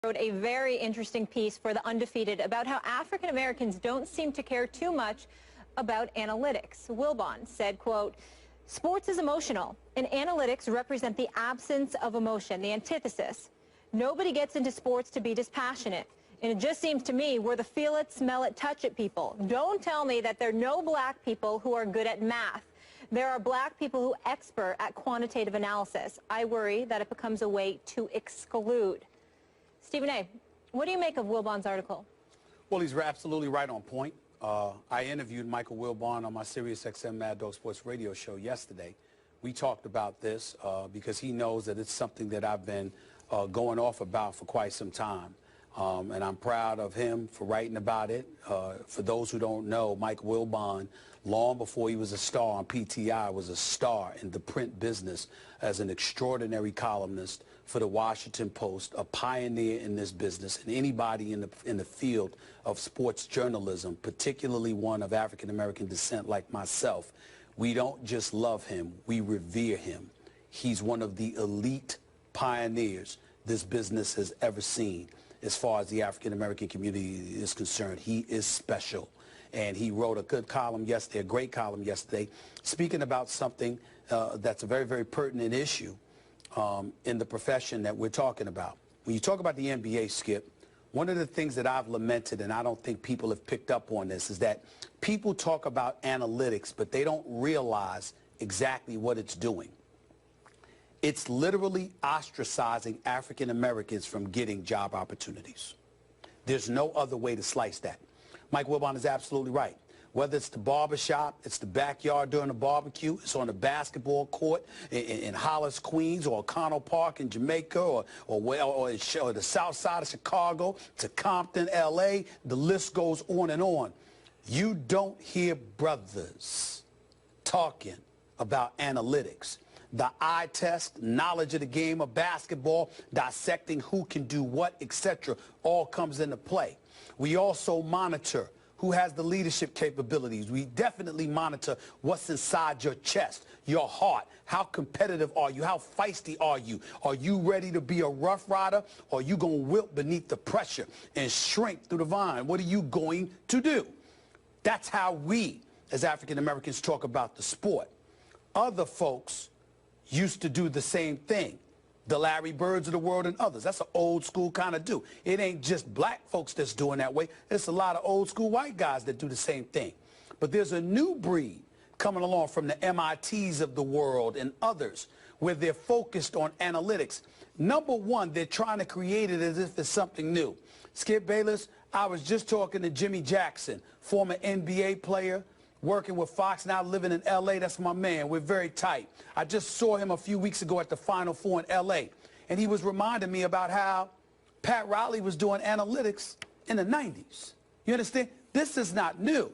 wrote a very interesting piece for The Undefeated about how African Americans don't seem to care too much about analytics. Wilbon said, quote, "Sports is emotional, and analytics represent the absence of emotion, the antithesis. Nobody gets into sports to be dispassionate. And it just seems to me we're the feel it, smell it, touch it people. Don't tell me that there are no black people who are good at math. There are black people who are expert at quantitative analysis. I worry that it becomes a way to exclude." Stephen A., what do you make of Wilbon's article? Well, he's absolutely right on point. I interviewed Michael Wilbon on my SiriusXM Mad Dog Sports radio show yesterday. We talked about this because he knows that it's something that I've been going off about for quite some time. And I'm proud of him for writing about it. For those who don't know, Mike Wilbon, long before he was a star on PTI, was a star in the print business as an extraordinary columnist for the Washington Post, a pioneer in this business. And anybody in the field of sports journalism, particularly one of African-American descent like myself, we don't just love him, we revere him. He's one of the elite pioneers this business has ever seen. As far as the African-American community is concerned, he is special. And he wrote a good column yesterday, a great column yesterday, speaking about something that's a very, very pertinent issue in the profession that we're talking about. When you talk about the NBA, Skip, one of the things that I've lamented, and I don't think people have picked up on this, is that people talk about analytics, but they don't realize exactly what it's doing. It's literally ostracizing African Americans from getting job opportunities. There's no other way to slice that. Mike Wilbon is absolutely right. Whether it's the barbershop, it's the backyard during the barbecue, it's on the basketball court in Hollis, Queens, or O'Connell Park in Jamaica, or the south side of Chicago, to Compton, LA, the list goes on and on. You don't hear brothers talking about analytics. The eye test, knowledge of the game of basketball, dissecting who can do what, etc., all comes into play. We also monitor who has the leadership capabilities. We definitely monitor what's inside your chest, your heart. How competitive are you? How feisty are you? Are you ready to be a rough rider, or are you going to wilt beneath the pressure and shrink through the vine? What are you going to do? That's how we, as African Americans, talk about the sport. Other folks used to do the same thing. The Larry Birds of the world and others. That's an old school kind of do. It ain't just black folks that's doing that way. It's a lot of old school white guys that do the same thing. But there's a new breed coming along from the MITs of the world and others where they're focused on analytics. Number one, they're trying to create it as if it's something new. Skip Bayless, I was just talking to Jimmy Jackson, former NBA player, working with Fox, now living in L.A. That's my man. We're very tight. I just saw him a few weeks ago at the Final Four in L.A., and he was reminding me about how Pat Riley was doing analytics in the 90s. You understand? This is not new.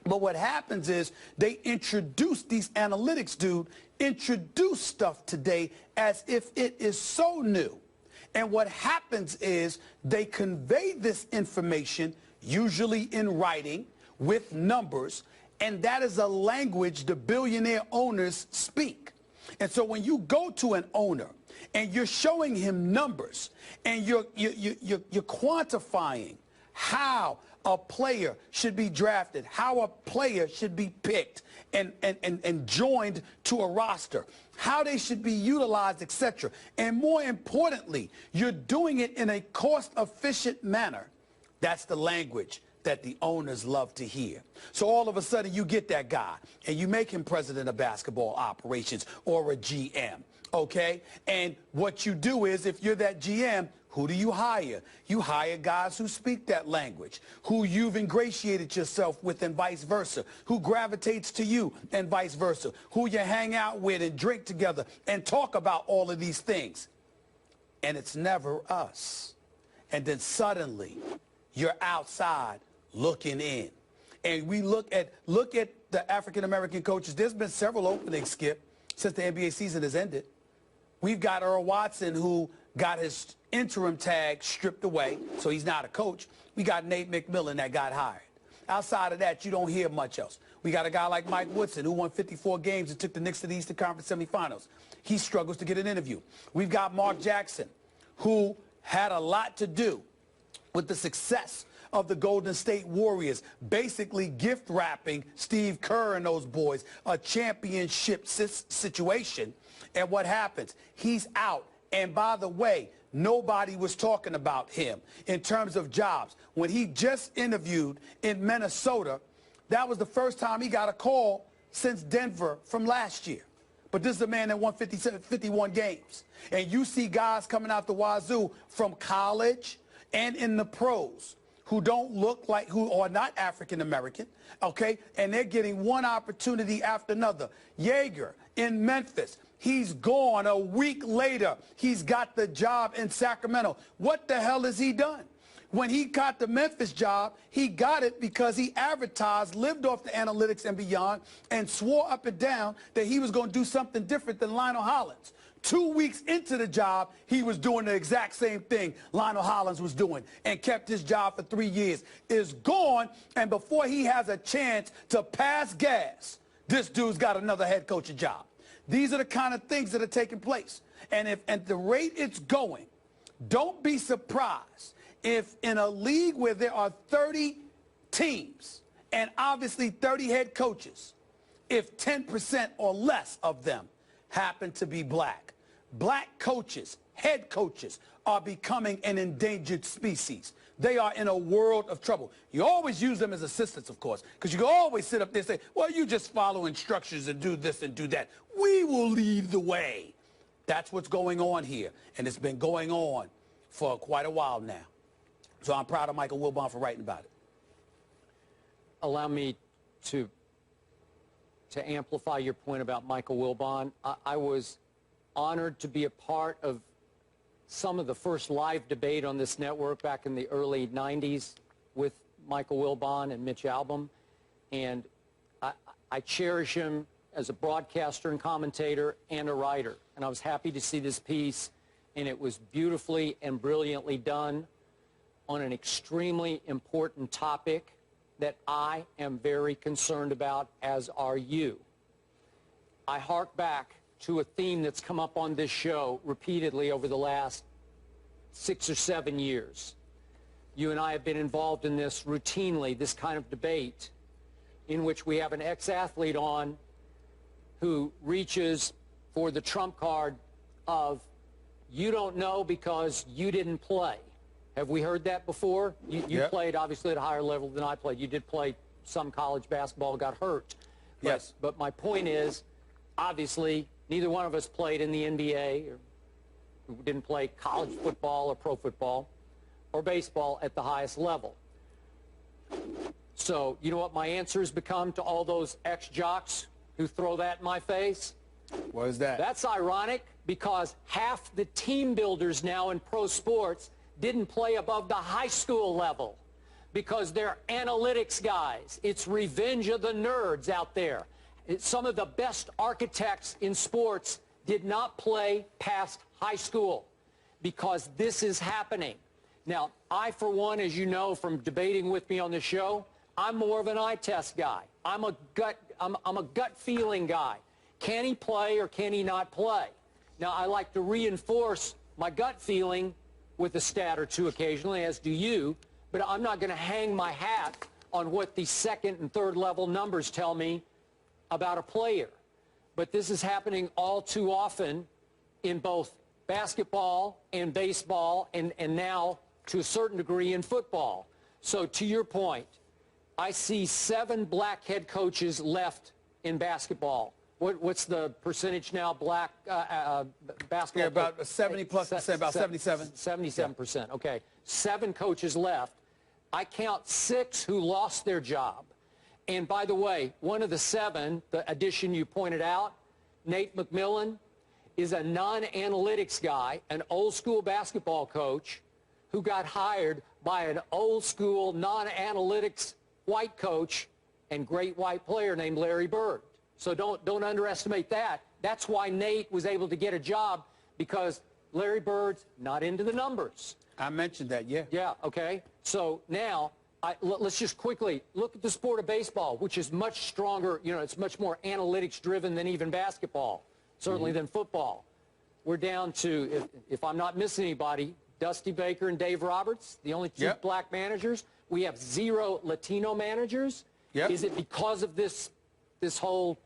But what happens is they introduce these analytics, dude, introduce stuff today as if it is so new. And what happens is they convey this information, usually in writing, with numbers, and that is a language the billionaire owners speak. And so when you go to an owner and you're showing him numbers and you're quantifying how a player should be drafted, how a player should be picked and joined to a roster, how they should be utilized, etc. And more importantly, you're doing it in a cost-efficient manner. That's the language that the owners love to hear. So all of a sudden you get that guy and you make him president of basketball operations or a GM, okay? And what you do is, if you're that GM, who do you hire? You hire guys who speak that language, who you've ingratiated yourself with and vice versa, who gravitates to you and vice versa, who you hang out with and drink together and talk about all of these things. And it's never us. And then suddenly you're outside looking in. And we look at the African-American coaches. There's been several openings, Skip, since the NBA season has ended. We've got Earl Watson, who got his interim tag stripped away, so he's not a coach. We got Nate McMillan that got hired. Outside of that, you don't hear much else. We got a guy like Mike Woodson, who won 54 games and took the Knicks to the Eastern Conference semifinals. He struggles to get an interview. We've got Mark Jackson, who had a lot to do with the success of the Golden State Warriors, basically gift wrapping Steve Kerr and those boys a championship situation. And what happens? He's out. And by the way, nobody was talking about him in terms of jobs. When he just interviewed in Minnesota, that was the first time he got a call since Denver from last year. But this is a man that won 51 games. And you see guys coming out the wazoo from college and in the pros who don't look like, who are not African-American, okay? And they're getting one opportunity after another. Yeager in Memphis, he's gone. A week later, he's got the job in Sacramento. What the hell has he done? When he got the Memphis job, he got it because he advertised, lived off the analytics and beyond, and swore up and down that he was going to do something different than Lionel Hollins. 2 weeks into the job, he was doing the exact same thing Lionel Hollins was doing and kept his job for 3 years. Is gone, and before he has a chance to pass gas, this dude's got another head coaching job. These are the kind of things that are taking place. And if at the rate it's going, don't be surprised if in a league where there are 30 teams and obviously 30 head coaches, if 10% or less of them happen to be black. Black coaches, head coaches, are becoming an endangered species. They are in a world of trouble. You always use them as assistants, of course, because you can always sit up there and say, well, you just follow instructions and do this and do that. We will lead the way. That's what's going on here, and it's been going on for quite a while now. So I'm proud of Michael Wilbon for writing about it. Allow me to amplify your point about Michael Wilbon. I was honored to be a part of some of the first live debate on this network back in the early 90s with Michael Wilbon and Mitch Albom. And I cherish him as a broadcaster and commentator and a writer. And I was happy to see this piece, and it was beautifully and brilliantly done on an extremely important topic that I am very concerned about, as are you. I hark back to a theme that's come up on this show repeatedly over the last 6 or 7 years. You and I have been involved in this routinely, this kind of debate, in which we have an ex-athlete on who reaches for the trump card of, you don't know because you didn't play. Have we heard that before? You yep. played, obviously, at a higher level than I played. You did play some college basketball, got hurt. Yes. But my point is, obviously, neither one of us played in the NBA, or didn't play college football or pro football or baseball at the highest level. So, you know what my answer has become to all those ex-jocks who throw that in my face? What is that? That's ironic, because half the team builders now in pro sports didn't play above the high school level because they're analytics guys. It's revenge of the nerds out there. Some of the best architects in sports did not play past high school because this is happening. Now, I, for one, as you know from debating with me on the show, I'm more of an eye test guy. I'm a gut feeling guy. Can he play or can he not play? Now, I like to reinforce my gut feeling with a stat or two occasionally, as do you, but I'm not going to hang my hat on what the second and third level numbers tell me about a player. But this is happening all too often in both basketball and baseball, and now to a certain degree in football. So to your point, I see 7 black head coaches left in basketball. What's the percentage now, black basketball? Yeah, about 70+%, about 77. 77%, yeah. Okay. 7 coaches left. I count 6 who lost their job. And by the way, one of the 7, the addition you pointed out, Nate McMillan, is a non-analytics guy, an old-school basketball coach who got hired by an old-school non-analytics white coach and great white player named Larry Bird. So don't underestimate that. That's why Nate was able to get a job, because Larry Bird's not into the numbers. I mentioned that, yeah. Yeah, okay. So now, let's just quickly look at the sport of baseball, which is much stronger. You know, it's much more analytics-driven than even basketball, certainly than football. We're down to, if I'm not missing anybody, Dusty Baker and Dave Roberts, the only two Yep. black managers. We have 0 Latino managers. Yep. Is it because of this whole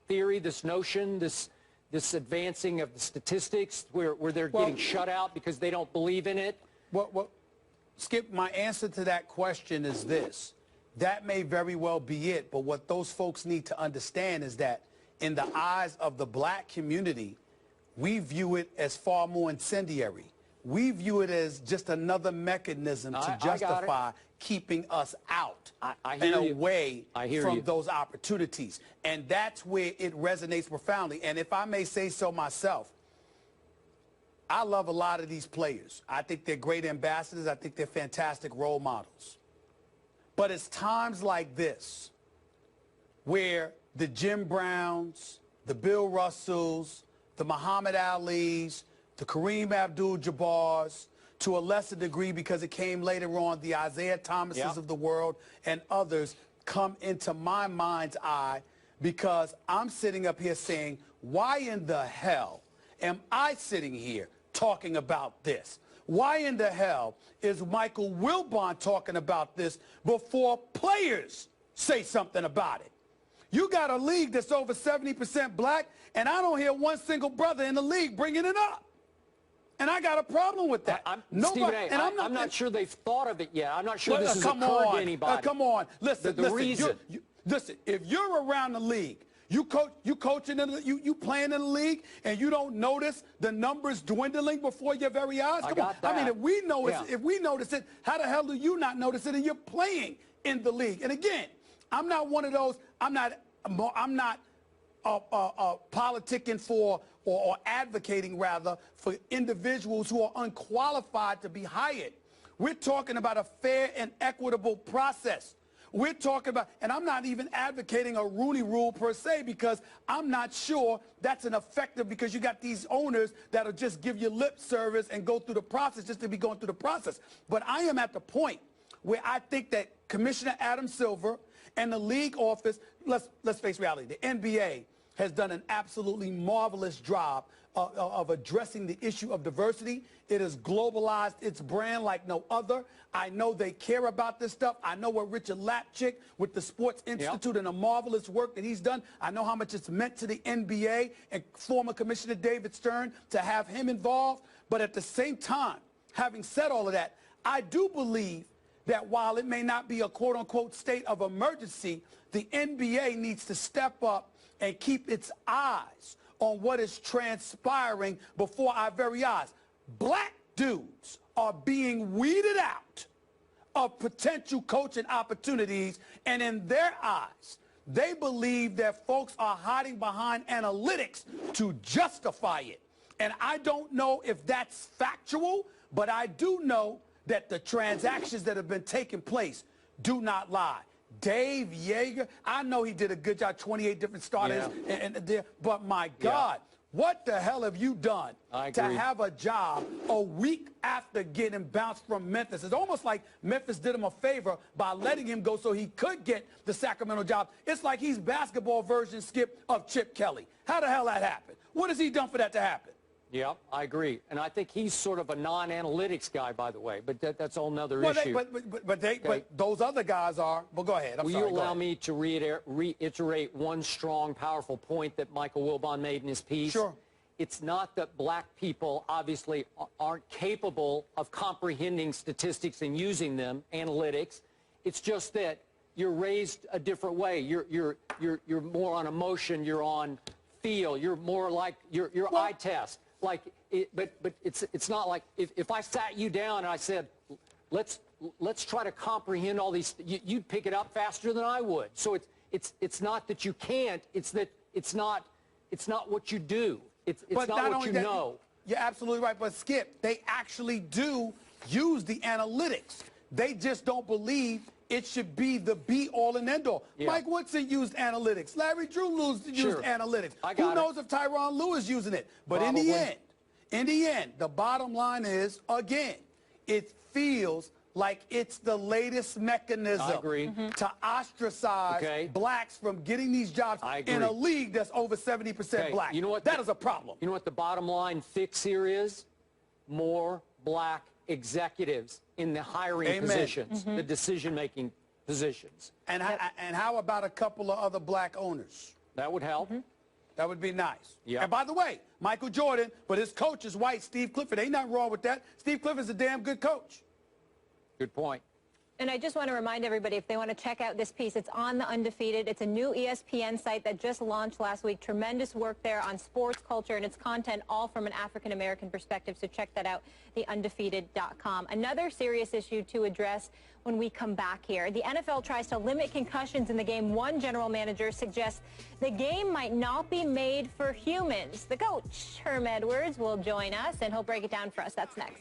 theory, this notion, this advancing of the statistics where they're getting shut out because they don't believe in it? Well, Skip, my answer to that question is this. That may very well be it, but what those folks need to understand is that in the eyes of the black community, we view it as far more incendiary. We view it as just another mechanism to justify keeping us out and away from those opportunities. And that's where it resonates profoundly. And if I may say so myself, I love a lot of these players. I think they're great ambassadors. I think they're fantastic role models. But it's times like this where the Jim Browns, the Bill Russells, the Muhammad Alis, the Kareem Abdul-Jabbars, to a lesser degree because it came later on, the Isaiah Thomases of the world and others come into my mind's eye because I'm sitting up here saying, why in the hell am I sitting here talking about this? Why in the hell is Michael Wilbon talking about this before players say something about it? You got a league that's over 70% black, and I don't hear one single brother in the league bringing it up. And I got a problem with that. I'm not sure they've thought of it yet. I'm not sure this has occurred to anybody. Come on. Listen, listen. If you're around the league, you playing in the league, and you don't notice the numbers dwindling before your very eyes. Come on. I mean, if we notice it, how the hell do you not notice it? And you're playing in the league. And again, I'm not one of those. I'm not politicking for or advocating rather for individuals who are unqualified to be hired. We're talking about a fair and equitable process. We're talking about, and I'm not even advocating a Rooney Rule per se, because I'm not sure that's an effective, because you got these owners that'll just give you lip service and go through the process just to be going through the process. But I am at the point where I think that Commissioner Adam Silver and the league office, let's face reality, the NBA has done an absolutely marvelous job of addressing the issue of diversity. It has globalized its brand like no other. I know they care about this stuff. I know what Richard Lapchick with the Sports Institute and the marvelous work that he's done. I know how much it's meant to the NBA and former Commissioner David Stern to have him involved. But at the same time, having said all of that, I do believe that while it may not be a quote-unquote state of emergency, the NBA needs to step up and keep its eyes on what is transpiring before our very eyes. Black dudes are being weeded out of potential coaching opportunities, and in their eyes, they believe that folks are hiding behind analytics to justify it. And I don't know if that's factual, but I do know that the transactions that have been taking place do not lie. Dave Yeager, I know he did a good job, 28 different starters, but my God, what the hell have you done to have a job a week after getting bounced from Memphis? It's almost like Memphis did him a favor by letting him go so he could get the Sacramento job. It's like he's basketball version, Skip, of Chip Kelly. How the hell that happened? What has he done for that to happen? Yeah, I agree. And I think he's sort of a non-analytics guy, by the way, but that's a whole nother issue. But those other guys are. Well, go ahead. Will you allow me to reiterate one strong, powerful point that Michael Wilbon made in his piece? Sure. It's not that black people obviously aren't capable of comprehending statistics and using them, analytics. It's just that you're raised a different way. You're more on emotion. You're on feel. You're more like your eye test. But it's not like if I sat you down and I said, let's try to comprehend all these, you'd pick it up faster than I would. So it's not that you can't. It's that it's not what you do. It's not what you know. You're absolutely right. But Skip, they actually do use the analytics. They just don't believe it should be the be-all and end-all. Yeah. Mike Woodson used analytics. Larry Drew used analytics. Who knows if Tyronn Lue is using it? But Probably. in the end, the bottom line is, again, it feels like it's the latest mechanism to ostracize blacks from getting these jobs in a league that's over 70% black. You know what? That is a problem. You know what the bottom line fix here is? More black executives in the hiring Amen. Positions, the decision-making positions. And how about a couple of other black owners? That would help. That would be nice. Yeah. And by the way, Michael Jordan, but his coach is white, Steve Clifford. Ain't nothing wrong with that. Steve Clifford's a damn good coach. Good point. And I just want to remind everybody, if they want to check out this piece, it's on The Undefeated. It's a new ESPN site that just launched last week. Tremendous work there on sports culture and its content, all from an African-American perspective. So check that out, theundefeated.com. Another serious issue to address when we come back here. The NFL tries to limit concussions in the game. One general manager suggests the game might not be made for humans. The coach, Herm Edwards, will join us, and he'll break it down for us. That's next.